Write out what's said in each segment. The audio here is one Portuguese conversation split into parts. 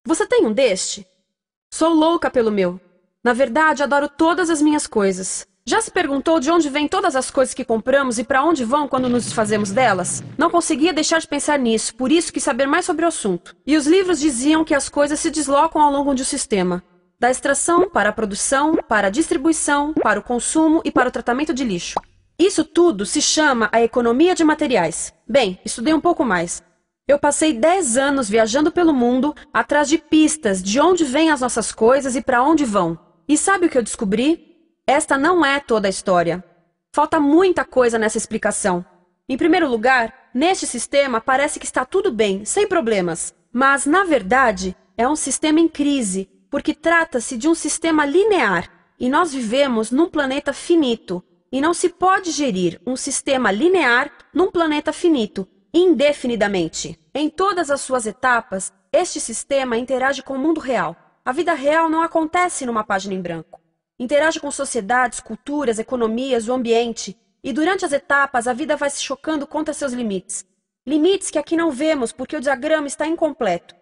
Você tem um deste? Sou louca pelo meu. Na verdade, adoro todas as minhas coisas. Já se perguntou de onde vêm todas as coisas que compramos e para onde vão quando nos desfazemos delas? Não conseguia deixar de pensar nisso, por isso quis saber mais sobre o assunto. E os livros diziam que as coisas se deslocam ao longo de um sistema. Da extração, para a produção, para a distribuição, para o consumo e para o tratamento de lixo. Isso tudo se chama a economia de materiais. Bem, estudei um pouco mais. Eu passei 10 anos viajando pelo mundo, atrás de pistas de onde vêm as nossas coisas e para onde vão. E sabe o que eu descobri? Esta não é toda a história. Falta muita coisa nessa explicação. Em primeiro lugar, neste sistema parece que está tudo bem, sem problemas. Mas, na verdade, é um sistema em crise, porque trata-se de um sistema linear, e nós vivemos num planeta finito, e não se pode gerir um sistema linear num planeta finito, indefinidamente. Em todas as suas etapas, este sistema interage com o mundo real. A vida real não acontece numa página em branco. Interage com sociedades, culturas, economias, o ambiente, e durante as etapas a vida vai se chocando contra seus limites. Limites que aqui não vemos porque o diagrama está incompleto.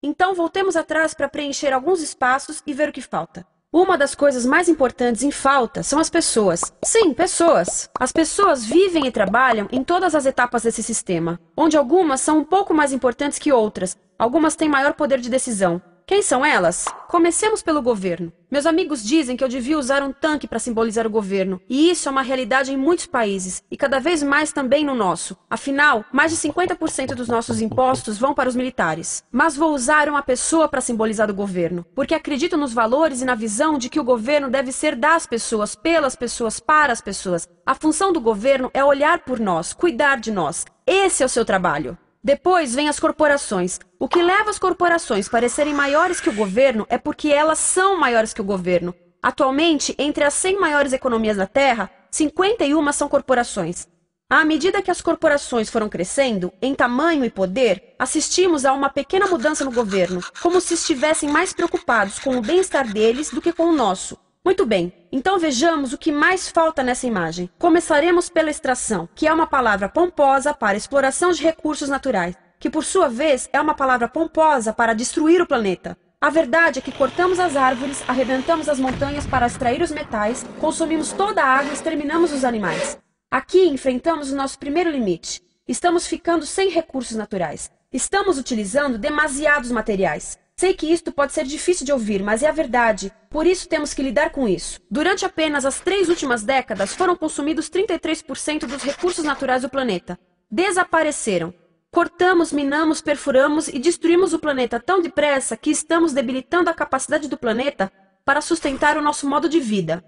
Então voltemos atrás para preencher alguns espaços e ver o que falta. Uma das coisas mais importantes em falta são as pessoas. Sim, pessoas. As pessoas vivem e trabalham em todas as etapas desse sistema, onde algumas são um pouco mais importantes que outras, algumas têm maior poder de decisão. Quem são elas? Comecemos pelo governo. Meus amigos dizem que eu devia usar um tanque para simbolizar o governo, e isso é uma realidade em muitos países, e cada vez mais também no nosso. Afinal, mais de 50% dos nossos impostos vão para os militares. Mas vou usar uma pessoa para simbolizar o governo, porque acredito nos valores e na visão de que o governo deve ser das pessoas, pelas pessoas, para as pessoas. A função do governo é olhar por nós, cuidar de nós. Esse é o seu trabalho. Depois vem as corporações. O que leva as corporações a parecerem maiores que o governo é porque elas são maiores que o governo. Atualmente, entre as 100 maiores economias da Terra, 51 são corporações. À medida que as corporações foram crescendo, em tamanho e poder, assistimos a uma pequena mudança no governo, como se estivessem mais preocupados com o bem-estar deles do que com o nosso. Muito bem, então vejamos o que mais falta nessa imagem. Começaremos pela extração, que é uma palavra pomposa para exploração de recursos naturais, que por sua vez é uma palavra pomposa para destruir o planeta. A verdade é que cortamos as árvores, arrebentamos as montanhas para extrair os metais, consumimos toda a água e exterminamos os animais. Aqui enfrentamos o nosso primeiro limite. Estamos ficando sem recursos naturais. Estamos utilizando demasiados materiais. Sei que isto pode ser difícil de ouvir, mas é a verdade. Por isso temos que lidar com isso. Durante apenas as 3 últimas décadas, foram consumidos 33% dos recursos naturais do planeta. Desapareceram. Cortamos, minamos, perfuramos e destruímos o planeta tão depressa que estamos debilitando a capacidade do planeta para sustentar o nosso modo de vida.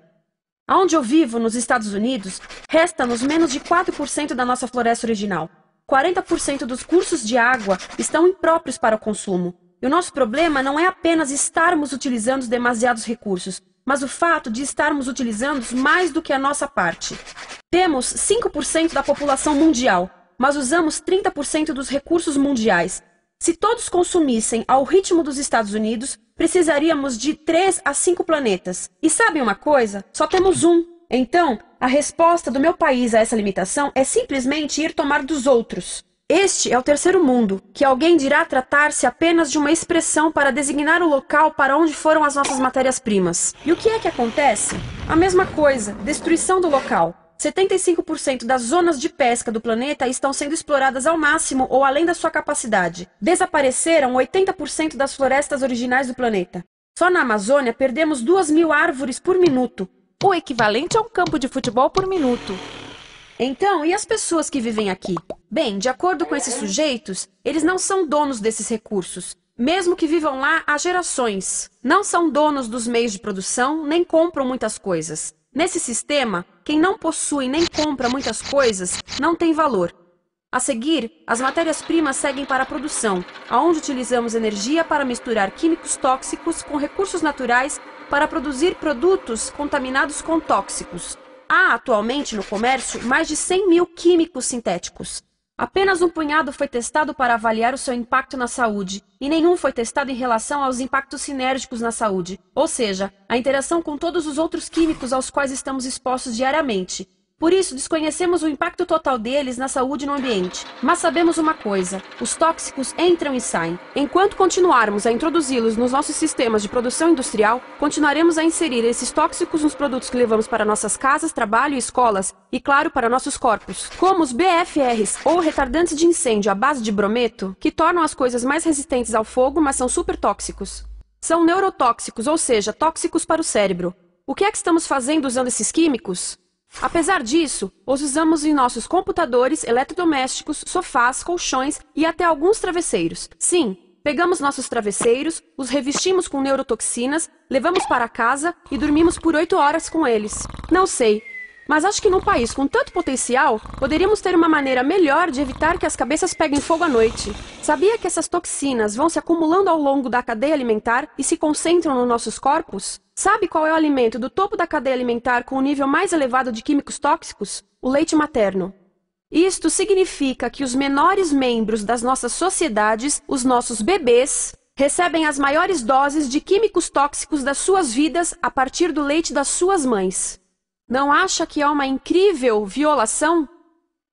Onde eu vivo, nos Estados Unidos, resta-nos menos de 4% da nossa floresta original. 40% dos cursos de água estão impróprios para o consumo. E o nosso problema não é apenas estarmos utilizando demasiados recursos, mas o fato de estarmos utilizando mais do que a nossa parte. Temos 5% da população mundial, mas usamos 30% dos recursos mundiais. Se todos consumissem ao ritmo dos Estados Unidos, precisaríamos de 3 a 5 planetas. E sabem uma coisa? Só temos um. Então, a resposta do meu país a essa limitação é simplesmente ir tomar dos outros. Este é o terceiro mundo, que alguém dirá tratar-se apenas de uma expressão para designar o local para onde foram as nossas matérias-primas. E o que é que acontece? A mesma coisa, destruição do local. 75% das zonas de pesca do planeta estão sendo exploradas ao máximo ou além da sua capacidade. Desapareceram 80% das florestas originais do planeta. Só na Amazônia perdemos 2.000 árvores por minuto, o equivalente a um campo de futebol por minuto. Então, e as pessoas que vivem aqui? Bem, de acordo com esses sujeitos, eles não são donos desses recursos. Mesmo que vivam lá há gerações. Não são donos dos meios de produção, nem compram muitas coisas. Nesse sistema, quem não possui nem compra muitas coisas não tem valor. A seguir, as matérias-primas seguem para a produção, onde utilizamos energia para misturar químicos tóxicos com recursos naturais para produzir produtos contaminados com tóxicos. Há atualmente no comércio mais de 100.000 químicos sintéticos. Apenas um punhado foi testado para avaliar o seu impacto na saúde, e nenhum foi testado em relação aos impactos sinérgicos na saúde, ou seja, a interação com todos os outros químicos aos quais estamos expostos diariamente. Por isso, desconhecemos o impacto total deles na saúde e no ambiente. Mas sabemos uma coisa: os tóxicos entram e saem. Enquanto continuarmos a introduzi-los nos nossos sistemas de produção industrial, continuaremos a inserir esses tóxicos nos produtos que levamos para nossas casas, trabalho e escolas, e claro, para nossos corpos. Como os BFRs, ou retardantes de incêndio à base de brometo, que tornam as coisas mais resistentes ao fogo, mas são super tóxicos. São neurotóxicos, ou seja, tóxicos para o cérebro. O que é que estamos fazendo usando esses químicos? Apesar disso, os usamos em nossos computadores, eletrodomésticos, sofás, colchões e até alguns travesseiros. Sim, pegamos nossos travesseiros, os revestimos com neurotoxinas, levamos para casa e dormimos por 8 horas com eles. Não sei, mas acho que num país com tanto potencial, poderíamos ter uma maneira melhor de evitar que as cabeças peguem fogo à noite. Sabia que essas toxinas vão se acumulando ao longo da cadeia alimentar e se concentram nos nossos corpos? Sabe qual é o alimento do topo da cadeia alimentar com o nível mais elevado de químicos tóxicos? O leite materno. Isto significa que os menores membros das nossas sociedades, os nossos bebês, recebem as maiores doses de químicos tóxicos das suas vidas a partir do leite das suas mães. Não acha que é uma incrível violação?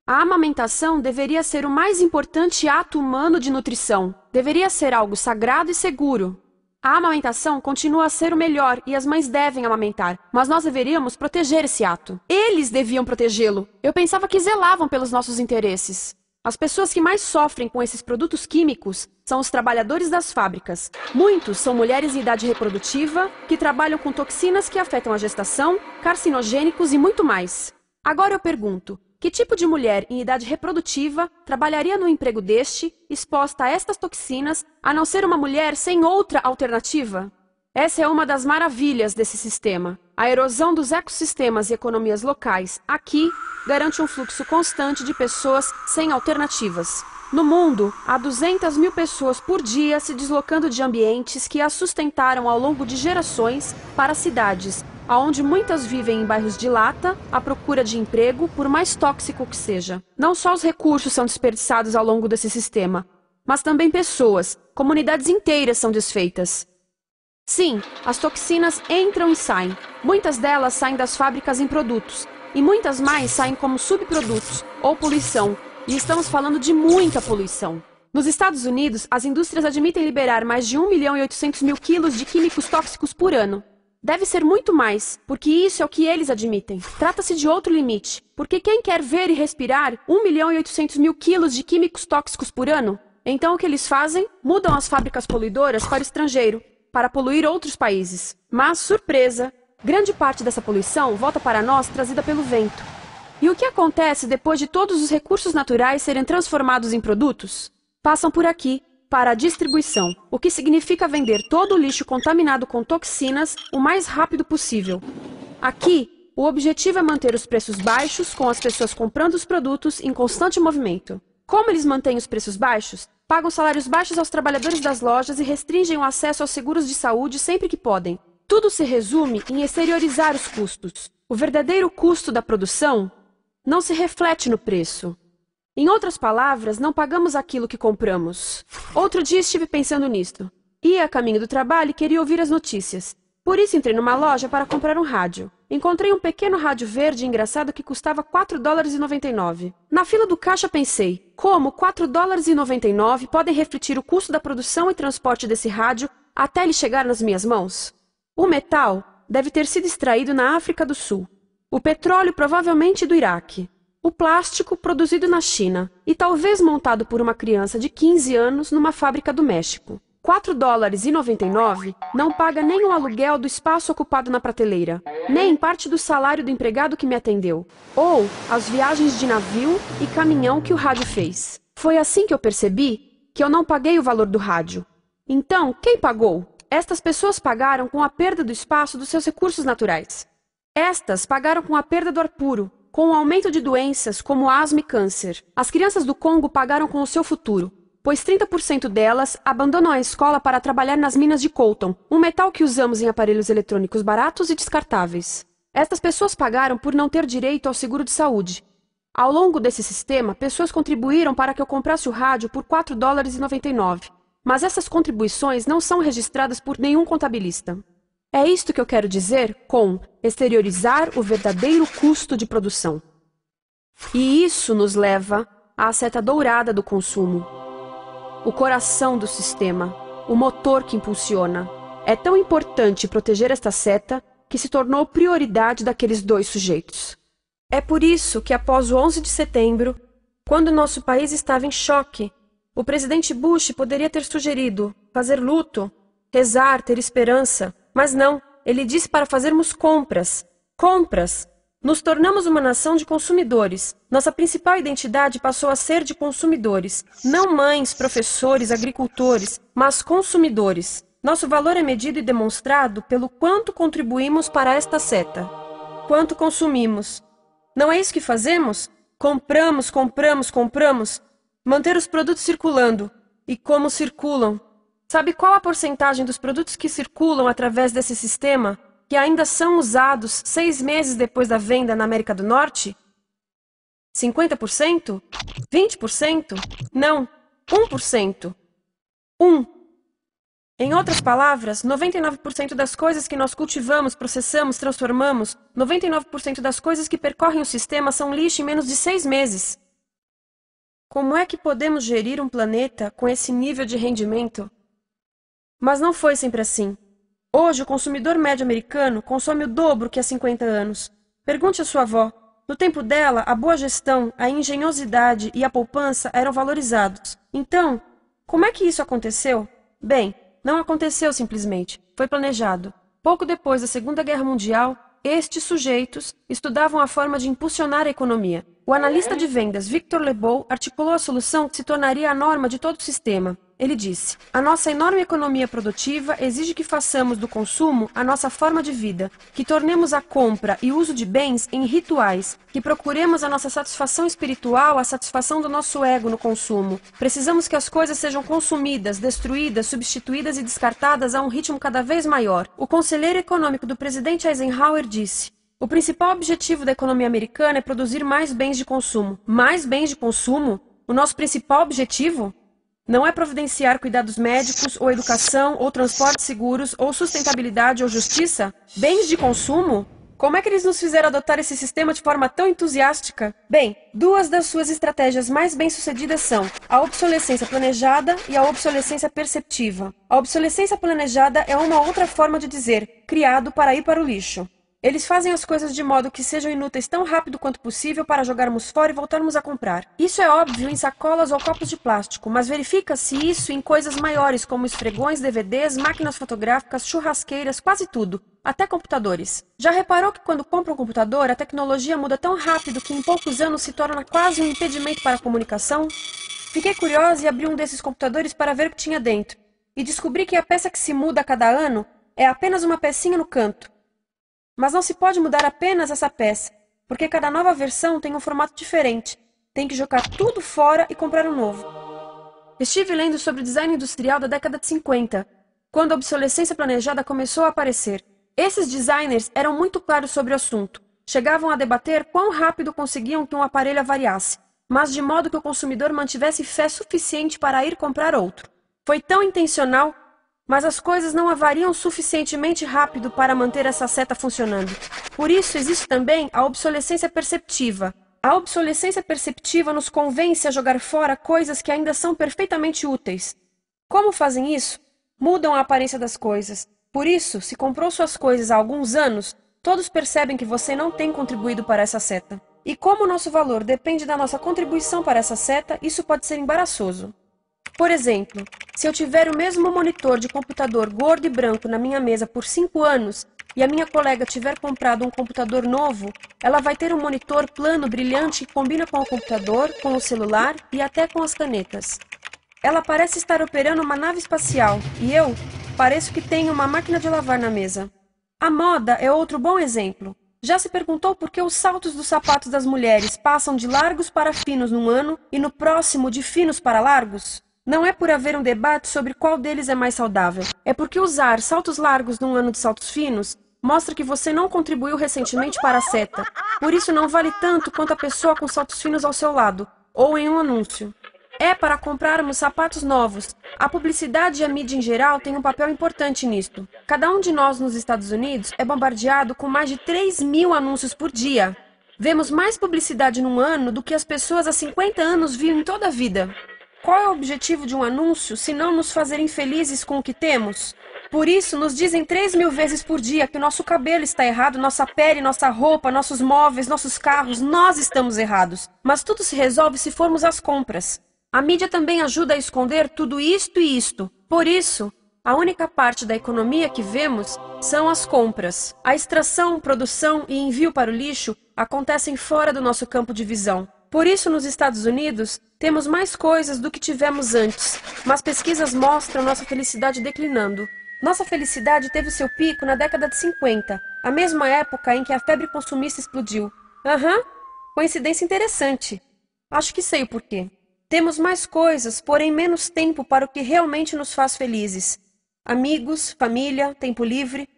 A amamentação deveria ser o mais importante ato humano de nutrição. Deveria ser algo sagrado e seguro. A amamentação continua a ser o melhor e as mães devem amamentar, mas nós deveríamos proteger esse ato. Eles deviam protegê-lo. Eu pensava que zelavam pelos nossos interesses. As pessoas que mais sofrem com esses produtos químicos são os trabalhadores das fábricas. Muitos são mulheres em idade reprodutiva que trabalham com toxinas que afetam a gestação, carcinogênicos e muito mais. Agora eu pergunto, que tipo de mulher em idade reprodutiva trabalharia no emprego deste, exposta a estas toxinas, a não ser uma mulher sem outra alternativa? Essa é uma das maravilhas desse sistema. A erosão dos ecossistemas e economias locais aqui garante um fluxo constante de pessoas sem alternativas. No mundo, há 200 mil pessoas por dia se deslocando de ambientes que as sustentaram ao longo de gerações para cidades, onde muitas vivem em bairros de lata, à procura de emprego, por mais tóxico que seja. Não só os recursos são desperdiçados ao longo desse sistema, mas também pessoas, comunidades inteiras são desfeitas. Sim, as toxinas entram e saem. Muitas delas saem das fábricas em produtos, e muitas mais saem como subprodutos, ou poluição, e estamos falando de muita poluição. Nos Estados Unidos, as indústrias admitem liberar mais de 1.800.000 quilos de químicos tóxicos por ano. Deve ser muito mais, porque isso é o que eles admitem. Trata-se de outro limite, porque quem quer ver e respirar 1.800.000 quilos de químicos tóxicos por ano? Então o que eles fazem? Mudam as fábricas poluidoras para o estrangeiro, para poluir outros países. Mas, surpresa, grande parte dessa poluição volta para nós trazida pelo vento. E o que acontece depois de todos os recursos naturais serem transformados em produtos? Passam por aqui, para a distribuição, o que significa vender todo o lixo contaminado com toxinas o mais rápido possível. Aqui, o objetivo é manter os preços baixos, com as pessoas comprando os produtos em constante movimento. Como eles mantêm os preços baixos? Pagam salários baixos aos trabalhadores das lojas e restringem o acesso aos seguros de saúde sempre que podem. Tudo se resume em exteriorizar os custos. O verdadeiro custo da produção não se reflete no preço. Em outras palavras, não pagamos aquilo que compramos. Outro dia estive pensando nisto. Ia a caminho do trabalho e queria ouvir as notícias. Por isso entrei numa loja para comprar um rádio. Encontrei um pequeno rádio verde engraçado que custava $4,99. Na fila do caixa pensei, como $4,99 podem refletir o custo da produção e transporte desse rádio até ele chegar nas minhas mãos? O metal deve ter sido extraído na África do Sul. O petróleo provavelmente do Iraque. O plástico produzido na China e talvez montado por uma criança de 15 anos numa fábrica do México. $4,99 não paga nem o aluguel do espaço ocupado na prateleira, nem parte do salário do empregado que me atendeu, ou as viagens de navio e caminhão que o rádio fez. Foi assim que eu percebi que eu não paguei o valor do rádio. Então, quem pagou? Estas pessoas pagaram com a perda do espaço dos seus recursos naturais. Estas pagaram com a perda do ar puro, com o aumento de doenças como asma e câncer. As crianças do Congo pagaram com o seu futuro, pois 30% delas abandonam a escola para trabalhar nas minas de coltan, um metal que usamos em aparelhos eletrônicos baratos e descartáveis. Estas pessoas pagaram por não ter direito ao seguro de saúde. Ao longo desse sistema, pessoas contribuíram para que eu comprasse o rádio por $4,99. Mas essas contribuições não são registradas por nenhum contabilista. É isto que eu quero dizer com exteriorizar o verdadeiro custo de produção. E isso nos leva à seta dourada do consumo. O coração do sistema, o motor que impulsiona. É tão importante proteger esta seta que se tornou prioridade daqueles dois sujeitos. É por isso que, após o 11 de setembro, quando nosso país estava em choque, o presidente Bush poderia ter sugerido fazer luto, rezar, ter esperança, mas não, ele disse para fazermos compras. Compras! Nos tornamos uma nação de consumidores. Nossa principal identidade passou a ser de consumidores. Não mães, professores, agricultores, mas consumidores. Nosso valor é medido e demonstrado pelo quanto contribuímos para esta seta. Quanto consumimos. Não é isso que fazemos? Compramos, compramos, compramos. Manter os produtos circulando. E como circulam? Sabe qual a porcentagem dos produtos que circulam através desse sistema que ainda são usados 6 meses depois da venda na América do Norte? 50%? 20%? Não, 1%. 1. Em outras palavras, 99% das coisas que nós cultivamos, processamos, transformamos, 99% das coisas que percorrem o sistema são lixo em menos de 6 meses. Como é que podemos gerir um planeta com esse nível de rendimento? Mas não foi sempre assim. Hoje, o consumidor médio americano consome o dobro que há 50 anos. Pergunte à sua avó. No tempo dela, a boa gestão, a engenhosidade e a poupança eram valorizados. Então, como é que isso aconteceu? Bem, não aconteceu simplesmente. Foi planejado. Pouco depois da Segunda Guerra Mundial, estes sujeitos estudavam a forma de impulsionar a economia. O analista de vendas Victor Lebow articulou a solução que se tornaria a norma de todo o sistema. Ele disse: a nossa enorme economia produtiva exige que façamos do consumo a nossa forma de vida, que tornemos a compra e uso de bens em rituais, que procuremos a nossa satisfação espiritual, a satisfação do nosso ego no consumo. Precisamos que as coisas sejam consumidas, destruídas, substituídas e descartadas a um ritmo cada vez maior. O conselheiro econômico do presidente Eisenhower disse: o principal objetivo da economia americana é produzir mais bens de consumo. Mais bens de consumo? O nosso principal objetivo? Não é providenciar cuidados médicos, ou educação, ou transportes seguros, ou sustentabilidade, ou justiça? Bens de consumo? Como é que eles nos fizeram adotar esse sistema de forma tão entusiástica? Bem, duas das suas estratégias mais bem-sucedidas são a obsolescência planejada e a obsolescência perceptiva. A obsolescência planejada é uma outra forma de dizer criado para ir para o lixo. Eles fazem as coisas de modo que sejam inúteis tão rápido quanto possível para jogarmos fora e voltarmos a comprar. Isso é óbvio em sacolas ou copos de plástico, mas verifica-se isso em coisas maiores como esfregões, DVDs, máquinas fotográficas, churrasqueiras, quase tudo, até computadores. Já reparou que quando compra um computador, a tecnologia muda tão rápido que em poucos anos se torna quase um impedimento para a comunicação? Fiquei curiosa e abri um desses computadores para ver o que tinha dentro, e descobri que a peça que se muda a cada ano é apenas uma pecinha no canto. Mas não se pode mudar apenas essa peça, porque cada nova versão tem um formato diferente. Tem que jogar tudo fora e comprar um novo. Estive lendo sobre o design industrial da década de 50, quando a obsolescência planejada começou a aparecer. Esses designers eram muito claros sobre o assunto. Chegavam a debater quão rápido conseguiam que um aparelho avariasse, mas de modo que o consumidor mantivesse fé suficiente para ir comprar outro. Foi tão intencional, mas as coisas não avariam suficientemente rápido para manter essa seta funcionando. Por isso existe também a obsolescência perceptiva. A obsolescência perceptiva nos convence a jogar fora coisas que ainda são perfeitamente úteis. Como fazem isso? Mudam a aparência das coisas. Por isso, se comprou suas coisas há alguns anos, todos percebem que você não tem contribuído para essa seta. E como o nosso valor depende da nossa contribuição para essa seta, isso pode ser embaraçoso. Por exemplo, se eu tiver o mesmo monitor de computador gordo e branco na minha mesa por 5 anos e a minha colega tiver comprado um computador novo, ela vai ter um monitor plano brilhante que combina com o computador, com o celular e até com as canetas. Ela parece estar operando uma nave espacial e eu pareço que tenho uma máquina de lavar na mesa. A moda é outro bom exemplo. Já se perguntou por que os saltos dos sapatos das mulheres passam de largos para finos num ano e no próximo de finos para largos? Não é por haver um debate sobre qual deles é mais saudável. É porque usar saltos largos num ano de saltos finos mostra que você não contribuiu recentemente para a seta. Por isso não vale tanto quanto a pessoa com saltos finos ao seu lado, ou em um anúncio. É para comprarmos sapatos novos. A publicidade e a mídia em geral têm um papel importante nisto. Cada um de nós nos Estados Unidos é bombardeado com mais de 3.000 anúncios por dia. Vemos mais publicidade num ano do que as pessoas há 50 anos viam em toda a vida. Qual é o objetivo de um anúncio se não nos fazer infelizes com o que temos? Por isso, nos dizem 3.000 vezes por dia que o nosso cabelo está errado, nossa pele, nossa roupa, nossos móveis, nossos carros, nós estamos errados. Mas tudo se resolve se formos às compras. A mídia também ajuda a esconder tudo isto e isto. Por isso, a única parte da economia que vemos são as compras. A extração, produção e envio para o lixo acontecem fora do nosso campo de visão. Por isso, nos Estados Unidos, temos mais coisas do que tivemos antes, mas pesquisas mostram nossa felicidade declinando. Nossa felicidade teve seu pico na década de 50, a mesma época em que a febre consumista explodiu. Coincidência interessante. Acho que sei o porquê. Temos mais coisas, porém menos tempo para o que realmente nos faz felizes. Amigos, família, tempo livre.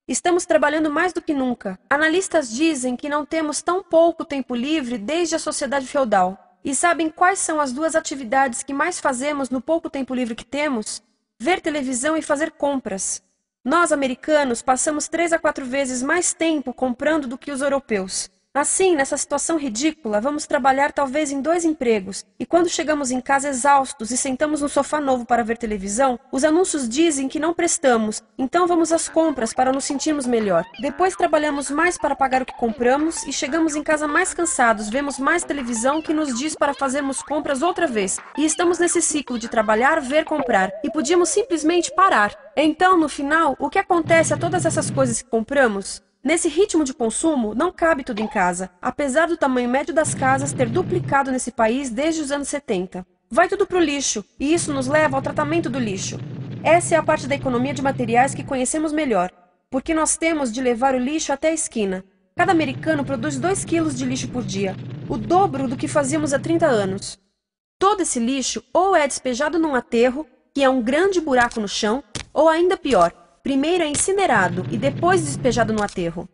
Estamos trabalhando mais do que nunca. Analistas dizem que não temos tão pouco tempo livre desde a sociedade feudal. E sabem quais são as duas atividades que mais fazemos no pouco tempo livre que temos? Ver televisão e fazer compras. Nós, americanos, passamos 3 a 4 vezes mais tempo comprando do que os europeus. Assim, nessa situação ridícula, vamos trabalhar talvez em 2 empregos, e quando chegamos em casa exaustos e sentamos no sofá novo para ver televisão, os anúncios dizem que não prestamos, então vamos às compras para nos sentirmos melhor. Depois trabalhamos mais para pagar o que compramos e chegamos em casa mais cansados, vemos mais televisão que nos diz para fazermos compras outra vez, e estamos nesse ciclo de trabalhar, ver, comprar, e podíamos simplesmente parar. Então, no final, o que acontece a todas essas coisas que compramos? Nesse ritmo de consumo, não cabe tudo em casa, apesar do tamanho médio das casas ter duplicado nesse país desde os anos 70. Vai tudo para o lixo, e isso nos leva ao tratamento do lixo. Essa é a parte da economia de materiais que conhecemos melhor, porque nós temos de levar o lixo até a esquina. Cada americano produz 2 quilos de lixo por dia, o dobro do que fazíamos há 30 anos. Todo esse lixo ou é despejado num aterro, que é um grande buraco no chão, ou ainda pior, primeiro é incinerado e depois despejado no aterro.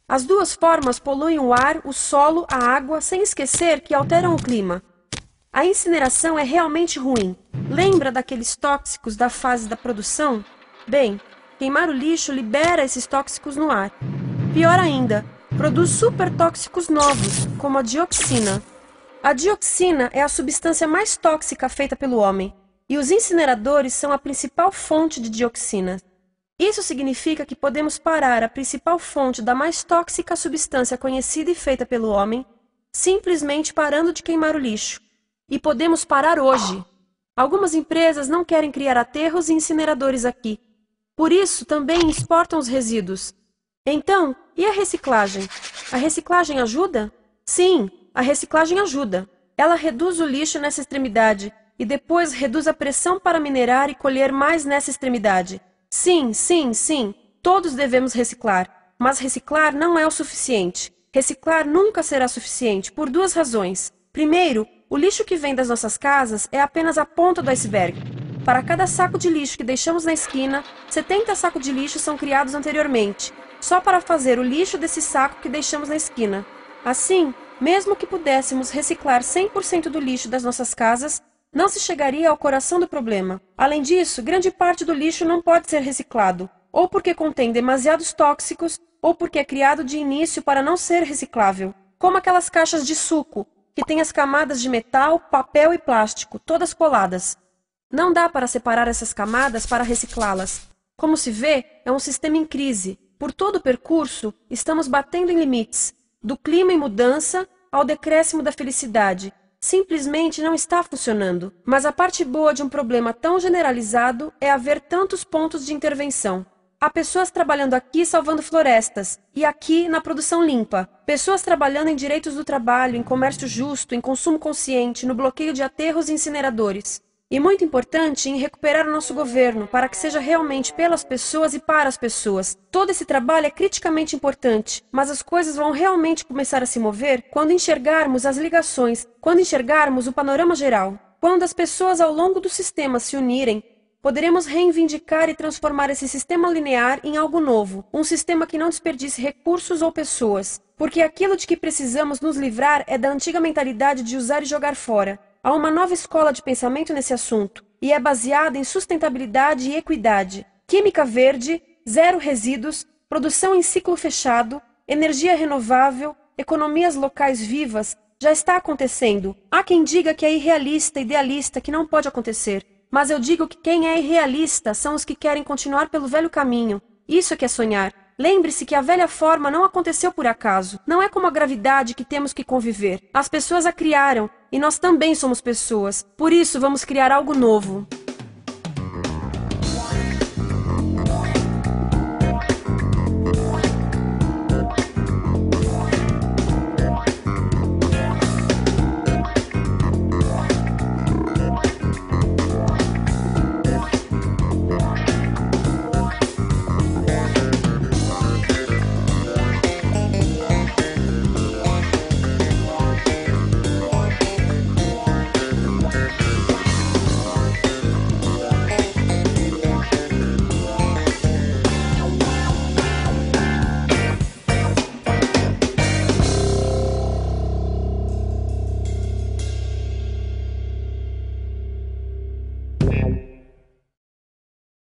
As duas formas poluem o ar, o solo, a água, sem esquecer que alteram o clima. A incineração é realmente ruim. Lembra daqueles tóxicos da fase da produção? Bem, queimar o lixo libera esses tóxicos no ar. Pior ainda, produz supertóxicos novos, como a dioxina. A dioxina é a substância mais tóxica feita pelo homem, e os incineradores são a principal fonte de dioxina. Isso significa que podemos parar a principal fonte da mais tóxica substância conhecida e feita pelo homem, simplesmente parando de queimar o lixo. E podemos parar hoje. Algumas empresas não querem criar aterros e incineradores aqui. Por isso, também exportam os resíduos. Então, e a reciclagem? A reciclagem ajuda? Sim, a reciclagem ajuda. Ela reduz o lixo nessa extremidade e depois reduz a pressão para minerar e colher mais nessa extremidade. Sim, todos devemos reciclar, mas reciclar não é o suficiente. Reciclar nunca será suficiente, por 2 razões. Primeiro, o lixo que vem das nossas casas é apenas a ponta do iceberg. Para cada saco de lixo que deixamos na esquina, 70 sacos de lixo são criados anteriormente, só para fazer o lixo desse saco que deixamos na esquina. Assim, mesmo que pudéssemos reciclar 100% do lixo das nossas casas, não se chegaria ao coração do problema. Além disso, grande parte do lixo não pode ser reciclado, ou porque contém demasiados tóxicos, ou porque é criado de início para não ser reciclável, como aquelas caixas de suco, que têm as camadas de metal, papel e plástico, todas coladas. Não dá para separar essas camadas para reciclá-las. Como se vê, é um sistema em crise. Por todo o percurso, estamos batendo em limites, do clima em mudança ao decréscimo da felicidade. Simplesmente não está funcionando. Mas a parte boa de um problema tão generalizado é haver tantos pontos de intervenção. Há pessoas trabalhando aqui salvando florestas, e aqui na produção limpa. Pessoas trabalhando em direitos do trabalho, em comércio justo, em consumo consciente, no bloqueio de aterros e incineradores. E muito importante, em recuperar o nosso governo, para que seja realmente pelas pessoas e para as pessoas. Todo esse trabalho é criticamente importante, mas as coisas vão realmente começar a se mover quando enxergarmos as ligações, quando enxergarmos o panorama geral. Quando as pessoas ao longo do sistema se unirem, poderemos reivindicar e transformar esse sistema linear em algo novo, um sistema que não desperdice recursos ou pessoas, porque aquilo de que precisamos nos livrar é da antiga mentalidade de usar e jogar fora. Há uma nova escola de pensamento nesse assunto, e é baseada em sustentabilidade e equidade, química verde, 0 resíduos, produção em ciclo fechado, energia renovável, economias locais vivas, já está acontecendo. Há quem diga que é irrealista, idealista, que não pode acontecer. Mas eu digo que quem é irrealista são os que querem continuar pelo velho caminho. Isso é que é sonhar. Lembre-se que a velha forma não aconteceu por acaso. Não é como a gravidade que temos que conviver. As pessoas a criaram, e nós também somos pessoas. Por isso, vamos criar algo novo.